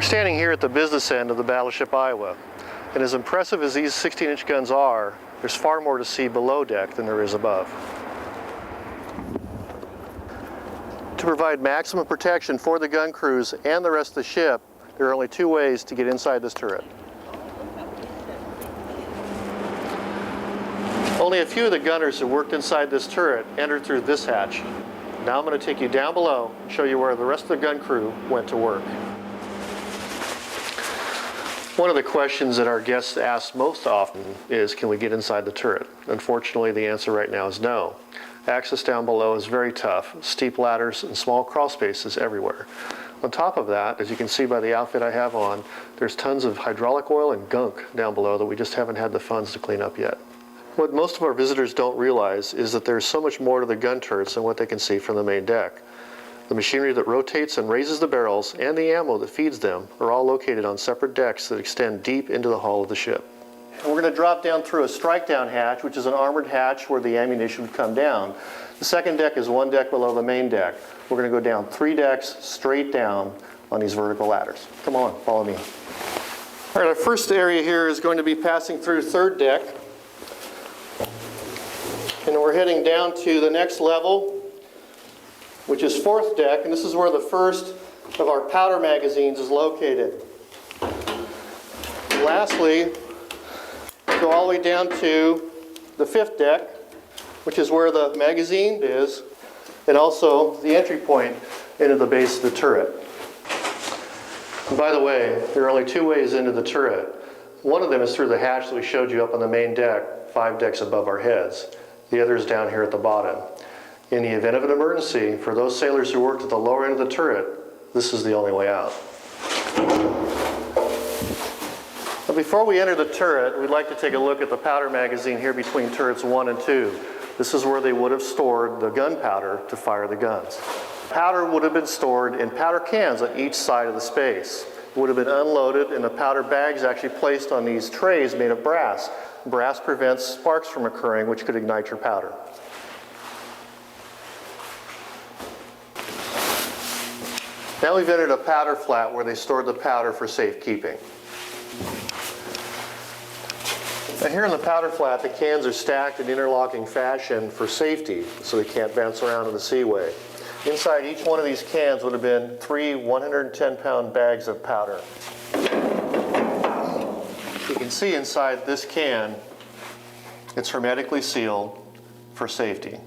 standing here at the business end of the Battleship Iowa, and as impressive as these 16-inch guns are, there's far more to see below deck than there is above. To provide maximum protection for the gun crews and the rest of the ship, there are only two ways to get inside this turret. Only a few of the gunners who worked inside this turret entered through this hatch. Now I'm going to take you down below and show you where the rest of the gun crew went to work. One of the questions that our guests ask most often is, can we get inside the turret? Unfortunately, the answer right now is no. Access down below is very tough, steep ladders and small crawl spaces everywhere. On top of that, as you can see by the outfit I have on, there's tons of hydraulic oil and gunk down below that we just haven't had the funds to clean up yet. What most of our visitors don't realize is that there's so much more to the gun turrets than what they can see from the main deck. The machinery that rotates and raises the barrels and the ammo that feeds them are all located on separate decks that extend deep into the hull of the ship. We're going to drop down through a strike down hatch, which is an armored hatch where the ammunition would come down. The second deck is one deck below the main deck. We're going to go down 3 decks straight down on these vertical ladders. Come on, follow me. All right, our first area here is going to be passing through third deck. And we're heading down to the next level, which is fourth deck, and this is where the first of our powder magazines is located. And lastly, we go all the way down to the fifth deck, which is where the magazine is, and also the entry point into the base of the turret. And by the way, there are only 2 ways into the turret. One of them is through the hatch that we showed you up on the main deck, 5 decks above our heads. The other is down here at the bottom. In the event of an emergency, for those sailors who worked at the lower end of the turret, this is the only way out. But before we enter the turret, we'd like to take a look at the powder magazine here between turrets 1 and 2. This is where they would have stored the gunpowder to fire the guns. Powder would have been stored in powder cans on each side of the space. It would have been unloaded and the powder bags actually placed on these trays made of brass. Brass prevents sparks from occurring, which could ignite your powder. Now we've entered a powder flat where they stored the powder for safekeeping. Now here in the powder flat, the cans are stacked in interlocking fashion for safety, so they can't bounce around in the seaway. Inside each one of these cans would have been 3 110-pound bags of powder. You can see inside this can, it's hermetically sealed for safety.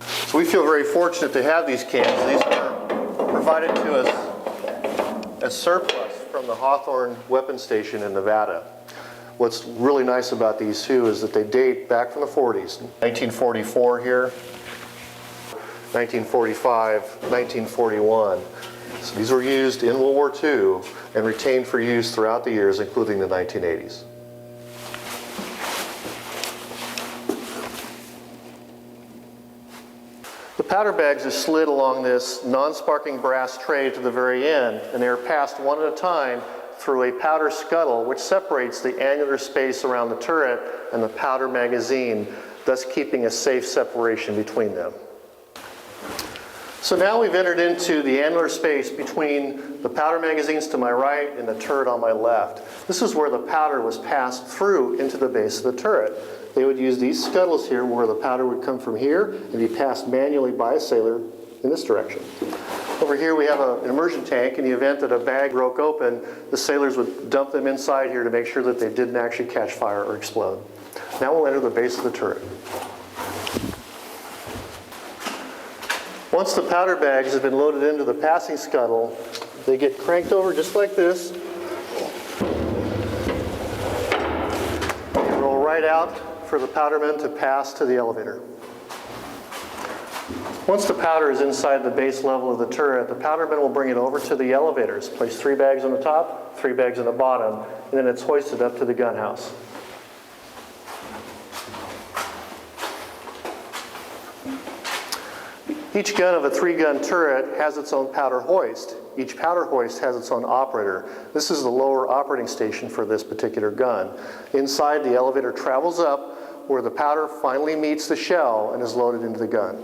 So we feel very fortunate to have these cans. These were provided to us as surplus from the Hawthorne Weapons Station in Nevada. What's really nice about these too is that they date back from the 40s. 1944 here, 1945, 1941. So these were used in World War II and retained for use throughout the years, including the 1980s. The powder bags are slid along this non-sparking brass tray to the very end, and they are passed one at a time through a powder scuttle, which separates the angular space around the turret and the powder magazine, thus keeping a safe separation between them. So now we've entered into the annular space between the powder magazines to my right and the turret on my left. This is where the powder was passed through into the base of the turret. They would use these scuttles here where the powder would come from here and be passed manually by a sailor in this direction. Over here we have an immersion tank. In the event that a bag broke open, the sailors would dump them inside here to make sure that they didn't actually catch fire or explode. Now we'll enter the base of the turret. Once the powder bags have been loaded into the passing scuttle, they get cranked over just like this. And roll right out for the powdermen to pass to the elevator. Once the powder is inside the base level of the turret, the powdermen will bring it over to the elevators, place 3 bags on the top, 3 bags on the bottom, and then it's hoisted up to the gun house. Each gun of a 3-gun turret has its own powder hoist. Each powder hoist has its own operator. This is the lower operating station for this particular gun. Inside, the elevator travels up where the powder finally meets the shell and is loaded into the gun.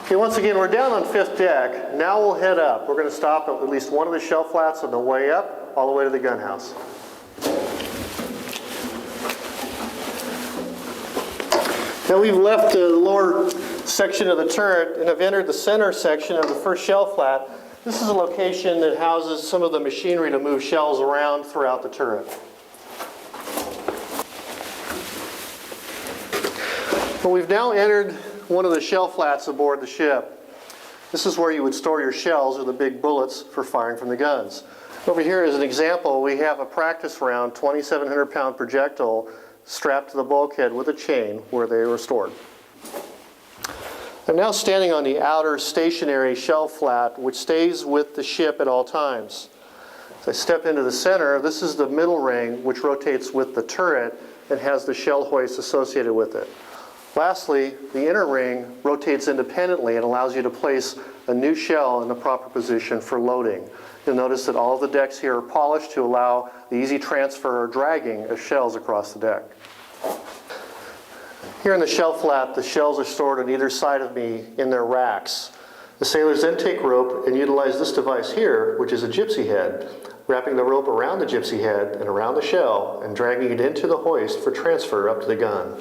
Okay, once again, we're down on 5th deck. Now we'll head up. We're going to stop at least one of the shell flats on the way up, all the way to the gun house. Now we've left the lower section of the turret and have entered the center section of the first shell flat. This is a location that houses some of the machinery to move shells around throughout the turret. Well, we've now entered one of the shell flats aboard the ship. This is where you would store your shells or the big bullets for firing from the guns. Over here is an example. We have a practice round 2,700-pound projectile strapped to the bulkhead with a chain where they were stored. I'm now standing on the outer stationary shell flat, which stays with the ship at all times. As I step into the center, this is the middle ring, which rotates with the turret and has the shell hoist associated with it. Lastly, the inner ring rotates independently and allows you to place a new shell in the proper position for loading. You'll notice that all of the decks here are polished to allow the easy transfer or dragging of shells across the deck. Here in the shell flat, the shells are stored on either side of me in their racks. The sailors then take rope and utilize this device here, which is a gypsy head, wrapping the rope around the gypsy head and around the shell and dragging it into the hoist for transfer up to the gun.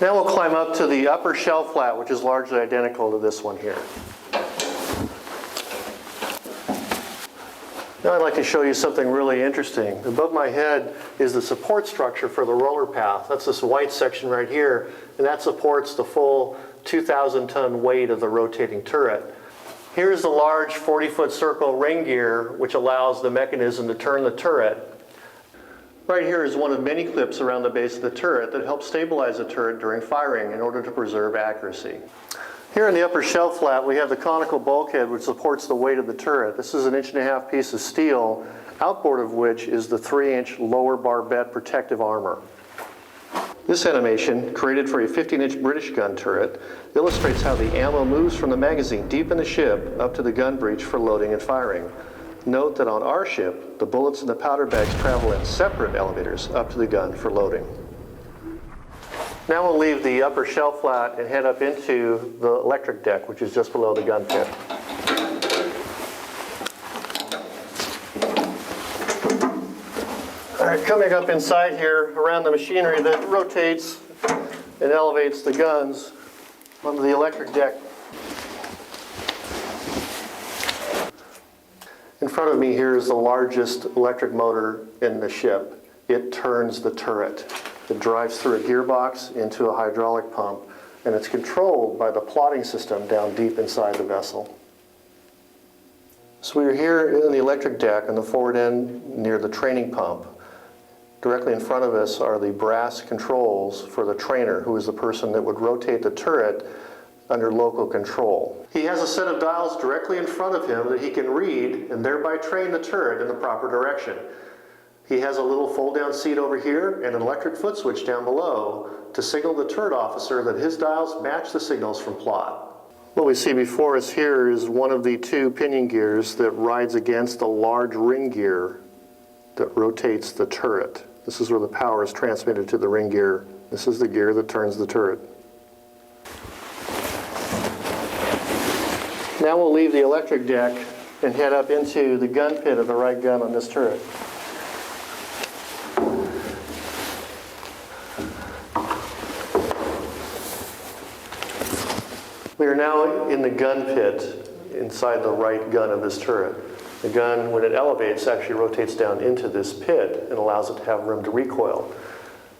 Now we'll climb up to the upper shell flat, which is largely identical to this one here. Now I'd like to show you something really interesting. Above my head is the support structure for the roller path. That's this white section right here, and that supports the full 2,000-ton weight of the rotating turret. Here's the large 40-foot circle ring gear, which allows the mechanism to turn the turret. Right here is one of many clips around the base of the turret that help stabilize the turret during firing in order to preserve accuracy. Here in the upper shell flat, we have the conical bulkhead which supports the weight of the turret. This is an 1.5-inch piece of steel, outboard of which is the 3-inch lower barbette protective armor. This animation, created for a 15-inch British gun turret, illustrates how the ammo moves from the magazine deep in the ship up to the gun breech for loading and firing. Note that on our ship, the bullets in the powder bags travel in separate elevators up to the gun for loading. Now we'll leave the upper shell flat and head up into the electric deck, which is just below the gun pit. All right, coming up inside here around the machinery that rotates and elevates the guns onto the electric deck. In front of me here is the largest electric motor in the ship. It turns the turret. It drives through a gearbox into a hydraulic pump, and it's controlled by the plotting system down deep inside the vessel. So we're here in the electric deck on the forward end near the training pump. Directly in front of us are the brass controls for the trainer, who is the person that would rotate the turret under local control. He has a set of dials directly in front of him that he can read and thereby train the turret in the proper direction. He has a little fold-down seat over here and an electric foot switch down below to signal the turret officer that his dials match the signals from plot. What we see before us here is one of the two pinion gears that rides against the large ring gear that rotates the turret. This is where the power is transmitted to the ring gear. This is the gear that turns the turret. Now we'll leave the electric deck and head up into the gun pit of the right gun on this turret. We are now in the gun pit inside the right gun of this turret. The gun, when it elevates, actually rotates down into this pit and allows it to have room to recoil.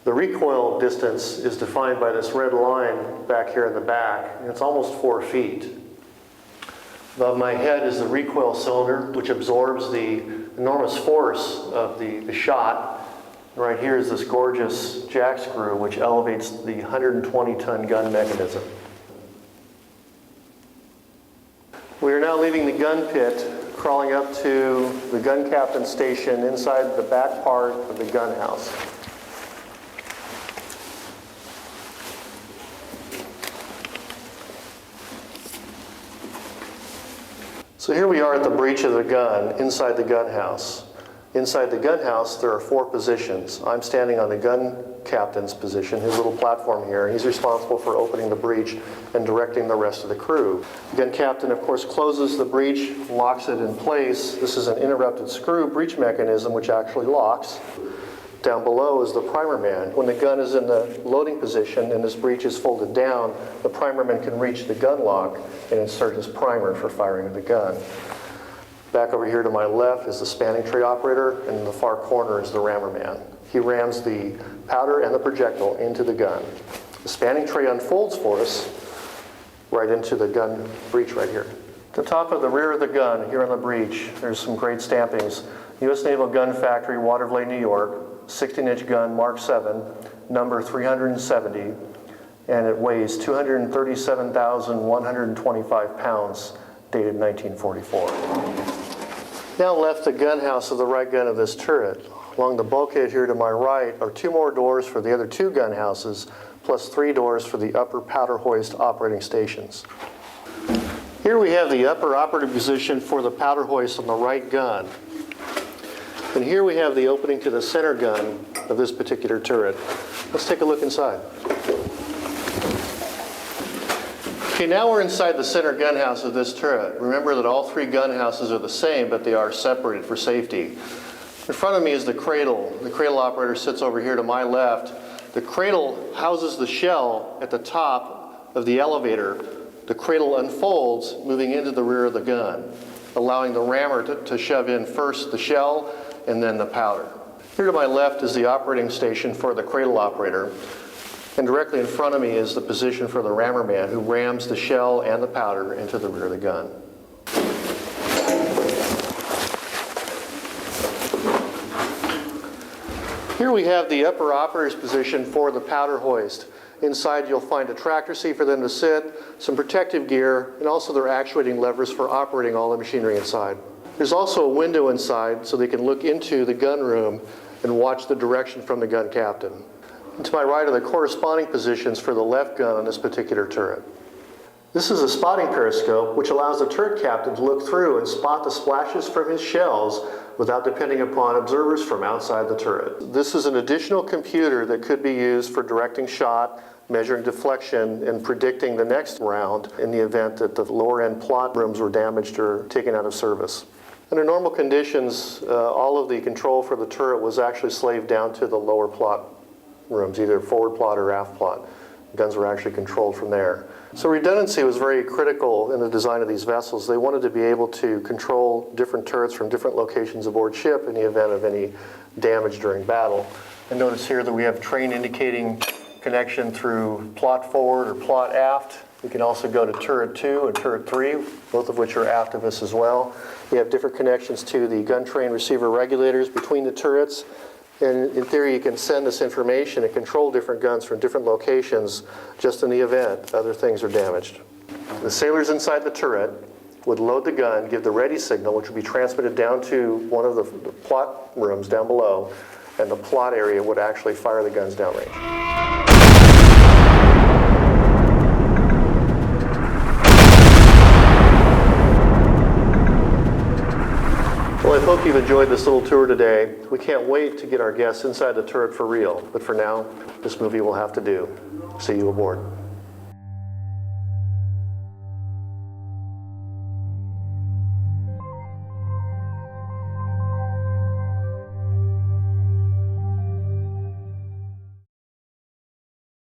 The recoil distance is defined by this red line back here in the back, and it's almost 4 feet. Above my head is the recoil cylinder, which absorbs the enormous force of the shot. Right here is this gorgeous jack screw, which elevates the 120-ton gun mechanism. We are now leaving the gun pit, crawling up to the gun captain station inside the back part of the gun house. So here we are at the breech of the gun inside the gun house. Inside the gun house, there are 4 positions. I'm standing on the gun captain's position, his little platform here. He's responsible for opening the breech and directing the rest of the crew. The gun captain, of course, closes the breech, locks it in place. This is an interrupted screw breech mechanism which actually locks. Down below is the primer man. When the gun is in the loading position and this breech is folded down, the primer man can reach the gun lock and insert his primer for firing of the gun. Back over here to my left is the spanning tray operator, and in the far corner is the rammer man. He rams the powder and the projectile into the gun. The spanning tray unfolds for us right into the gun breech right here. The top of the rear of the gun, here on the breech, there's some great stampings. U.S. Naval Gun Factory, Watervliet, New York, 16-inch gun, Mark 7, number 370, and it weighs 237,125 pounds, dated 1944. Now left the gun house of the right gun of this turret. Along the bulkhead here to my right are 2 more doors for the other 2 gun houses, plus 3 doors for the upper powder hoist operating stations. Here we have the upper operating position for the powder hoist on the right gun. And here we have the opening to the center gun of this particular turret. Let's take a look inside. Okay, now we're inside the center gun house of this turret. Remember that all 3 gun houses are the same, but they are separated for safety. In front of me is the cradle. The cradle operator sits over here to my left. The cradle houses the shell at the top of the elevator. The cradle unfolds, moving into the rear of the gun, allowing the rammer to shove in first the shell and then the powder. Here to my left is the operating station for the cradle operator. And directly in front of me is the position for the rammer man, who rams the shell and the powder into the rear of the gun. Here we have the upper operator's position for the powder hoist. Inside you'll find a tractor seat for them to sit, some protective gear, and also their actuating levers for operating all the machinery inside. There's also a window inside so they can look into the gun room and watch the direction from the gun captain. And to my right are the corresponding positions for the left gun on this particular turret. This is a spotting periscope which allows the turret captain to look through and spot the splashes from his shells without depending upon observers from outside the turret. This is an additional computer that could be used for directing shot, measuring deflection, and predicting the next round in the event that the lower end plot rooms were damaged or taken out of service. Under normal conditions, all of the control for the turret was actually slaved down to the lower plot rooms, either forward plot or aft plot. Guns were actually controlled from there. So redundancy was very critical in the design of these vessels. They wanted to be able to control different turrets from different locations aboard ship in the event of any damage during battle. And notice here that we have train indicating connection through plot forward or plot aft. We can also go to turret 2 and turret 3, both of which are aft of us as well. We have different connections to the gun train receiver regulators between the turrets. And in theory, you can send this information and control different guns from different locations just in the event other things are damaged. The sailors inside the turret would load the gun, give the ready signal, which would be transmitted down to one of the plot rooms down below, and the plot area would actually fire the guns downrange. Well, I hope you've enjoyed this little tour today. We can't wait to get our guests inside the turret for real, but for now, this movie will have to do. See you aboard.